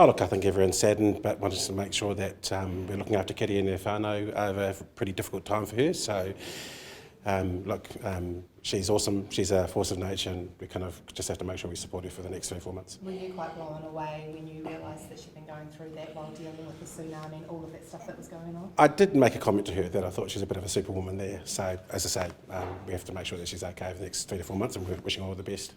Oh look, I think everyone's saddened, but wanted to make sure that we're looking after Kiri and her whānau over a pretty difficult time for her. So, she's awesome. She's a force of nature, and we kind of just have to make sure we support her for the next 3 or 4 months. Were you quite blown away when you realised that she'd been going through that while dealing with the tsunami and all of that stuff that was going on? I did make a comment to her that I thought she's a bit of a superwoman there. So, as I say, we have to make sure that she's okay for the next 3 to 4 months, and we're wishing her all the best.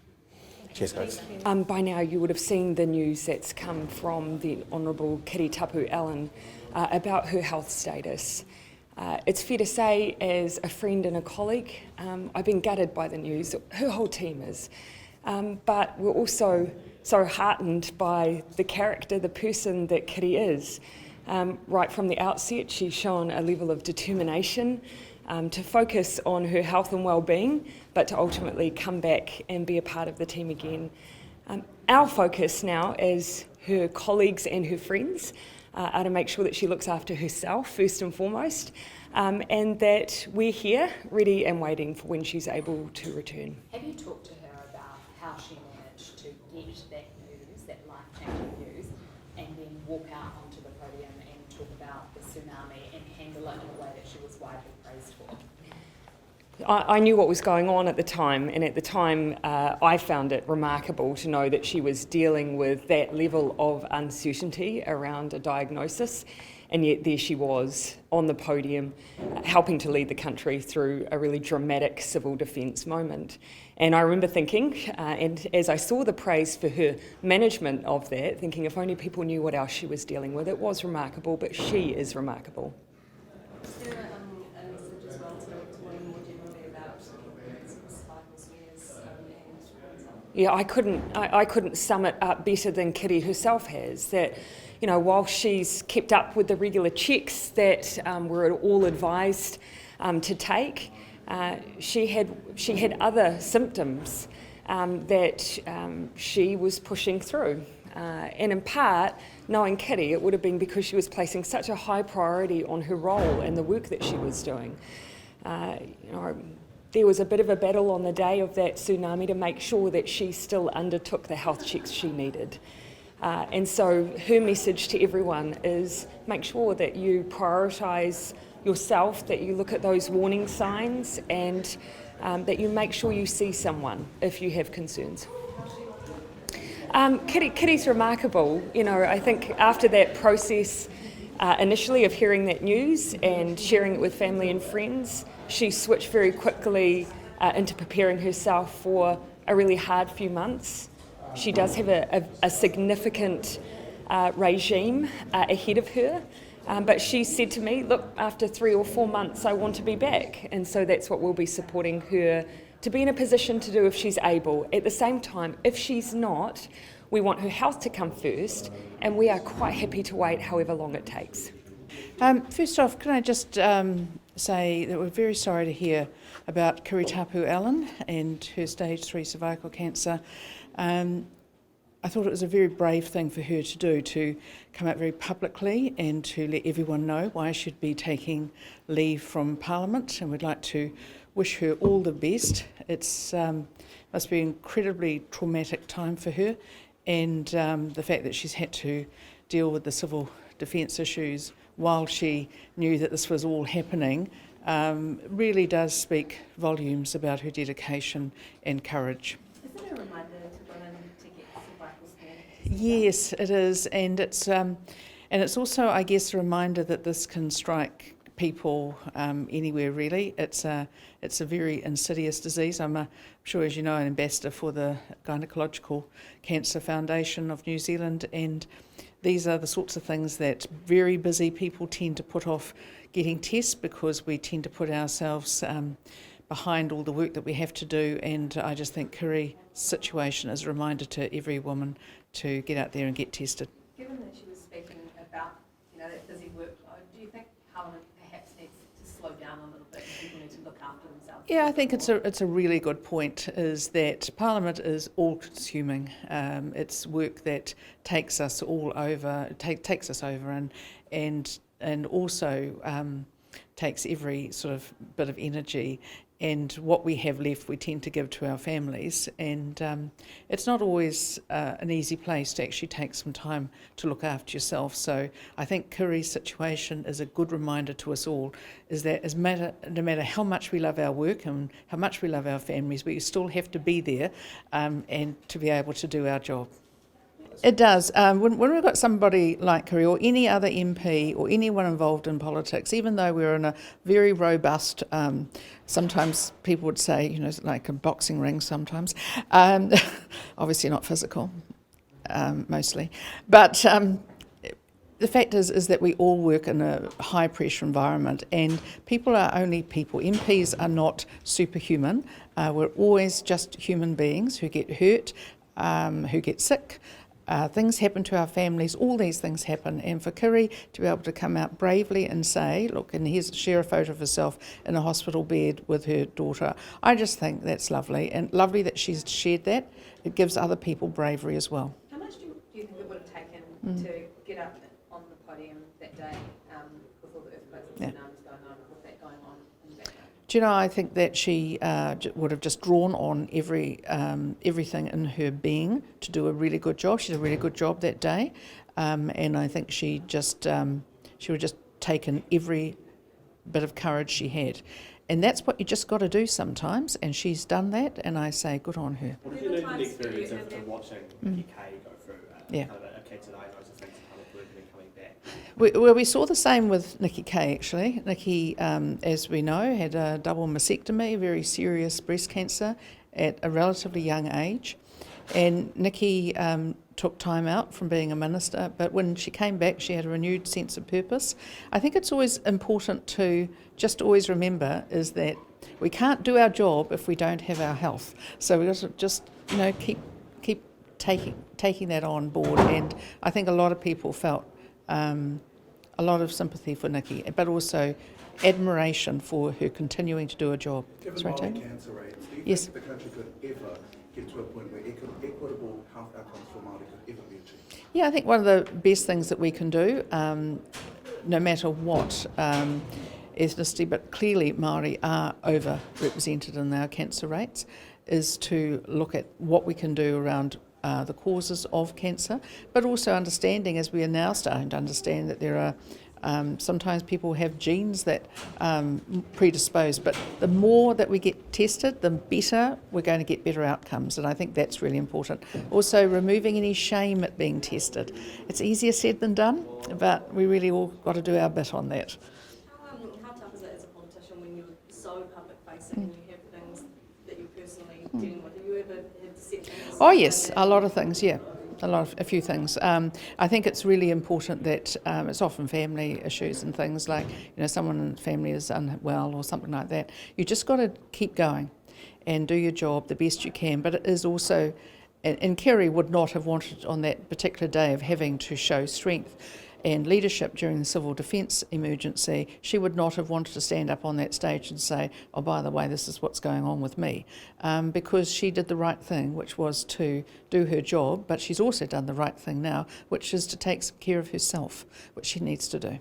Cheers, guys. By now you would have seen the news that's come from the Honourable Kiri Allan about her health status. It's fair to say, as a friend and a colleague, I've been gutted by the news. Her whole team is. But we're also so heartened by the character, the person that Kiri is. Right from the outset, she's shown a level of determination to focus on her health and well-being, but to ultimately come back and be a part of the team again. Our focus now as her colleagues and her friends are to make sure that she looks after herself first and foremost, and that we're here ready and waiting for when she's able to return. Have you talked to her about how she managed to get that news, that life-changing news, and then walk out onto the podium and talk about the tsunami and handle it in a way that she was widely praised for? I knew what was going on at the time, and at the time I found it remarkable to know that she was dealing with that level of uncertainty around a diagnosis, and yet there she was on the podium helping to lead the country through a really dramatic civil defence moment. And I remember thinking, and as I saw the praise for her management of that, thinking if only people knew what else she was dealing with. It was remarkable, but she is remarkable. Yeah, I couldn't sum it up better than Kiri herself has. That, you know, while she's kept up with the regular checks that we're all advised to take, she had other symptoms that she was pushing through. And in part, knowing Kiri, it would have been because she was placing such a high priority on her role and the work that she was doing. There was a bit of a battle on the day of that tsunami to make sure that she still undertook the health checks she needed. And so her message to everyone is make sure that you prioritise yourself, that you look at those warning signs, and that you make sure you see someone if you have concerns. Kiri's remarkable. You know, I think after that process initially of hearing that news and sharing it with family and friends, she switched very quickly into preparing herself for a really hard few months. She does have a significant regime ahead of her, but she said to me, look, after 3 or 4 months I want to be back, and so that's what we'll be supporting her to be in a position to do if she's able. At the same time, if she's not, we want her health to come first, and we are quite happy to wait however long it takes. First off, can I just say that we're very sorry to hear about Kiri Allan and her stage 3 cervical cancer. I thought it was a very brave thing for her to do, to come out very publicly and to let everyone know why she'd be taking leave from Parliament, and we'd like to wish her all the best. It's must be an incredibly traumatic time for her, and the fact that she's had to deal with the civil defence issues while she knew that this was all happening really does speak volumes about her dedication and courage. Is it a reminder to women to get cervical scan? Yes, it is, and it's also, I guess, a reminder that this can strike people anywhere really. It's a very insidious disease. I'm sure, as you know, an ambassador for the Gynecological Cancer Foundation of New Zealand, and these are the sorts of things that very busy people tend to put off getting tests because we tend to put ourselves behind all the work that we have to do, and I just think Kiri's situation is a reminder to every woman to get out there and get tested. Given that she was speaking about, that busy workload, do you think Parliament perhaps needs to slow down a little bit and people need to look after themselves? Yeah, I think it's a really good point, is that Parliament is all-consuming. It's work that takes us all over, takes us over, and also takes every sort of bit of energy. and what we have left we tend to give to our families, and it's not always an easy place to actually take some time to look after yourself. So I think Kiri's situation is a good reminder to us all, is that no matter how much we love our work and how much we love our families, we still have to be there and to be able to do our job. It does. When we've got somebody like Kiri or any other MP or anyone involved in politics, even though we're in a very robust, sometimes people would say, you know, like a boxing ring sometimes, obviously not physical, mostly, but the fact is that we all work in a high pressure environment, and people are only people. MPs are not superhuman. We're always just human beings who get hurt, who get sick. Things happen to our families, all these things happen, and for Kiri to be able to come out bravely and say, look, and share a photo of herself in a hospital bed with her daughter, I just think that's lovely, and lovely that she's shared that. It gives other people bravery as well. How much do you think it would have taken to get up on the podium that day with all the earthquakes and tsunamis going on, with that going on in the background? Do you know, I think that she would have just drawn on everything in her being to do a really good job. She did a really good job that day, and I think she would just taken every bit of courage she had. And that's what you just got to do sometimes, and she's done that, and I say good on her. What did you learn from the experience of watching Nikki Kay go through kind of a cancer diagnosis and kind of working and coming back? We saw the same with Nikki Kay, actually. Nikki, as we know, had a double mastectomy, very serious breast cancer at a relatively young age. And Nikki took time out from being a minister, but when she came back, she had a renewed sense of purpose. I think it's always important to just always remember is that we can't do our job if we don't have our health. So we've got to just, you know, keep taking that on board. And I think a lot of people felt a lot of sympathy for Nikki, but also admiration for her continuing to do a job. Given Sorry, Māori Tony? cancer rates, do you Yes. think the country could ever get to a point where equitable health outcomes for Māori could ever be achieved? Yeah, I think one of the best things that we can do, no matter what ethnicity, but clearly Māori are overrepresented in our cancer rates, is to look at what we can do around the causes of cancer, but also understanding, as we are now starting to understand, that there are sometimes people have genes that predispose, but the more that we get tested, the better we're going to get better outcomes, and I think that's really important. Also, removing any shame at being tested. It's easier said than done, but we really all got to do our bit on that. How tough is it as a politician when you're so public facing and you have things that you're personally dealing with? Have you ever had to set things? Oh yes, a lot of things, yeah. A few things. I think it's really important that it's often family issues and things like, you know, someone in the family is unwell or something like that. You just got to keep going and do your job the best you can. But it is also, and Kiri would not have wanted on that particular day of having to show strength and leadership during the civil defence emergency. She would not have wanted to stand up on that stage and say, oh, by the way, this is what's going on with me, because she did the right thing, which was to do her job, but she's also done the right thing now, which is to take some care of herself, which she needs to do.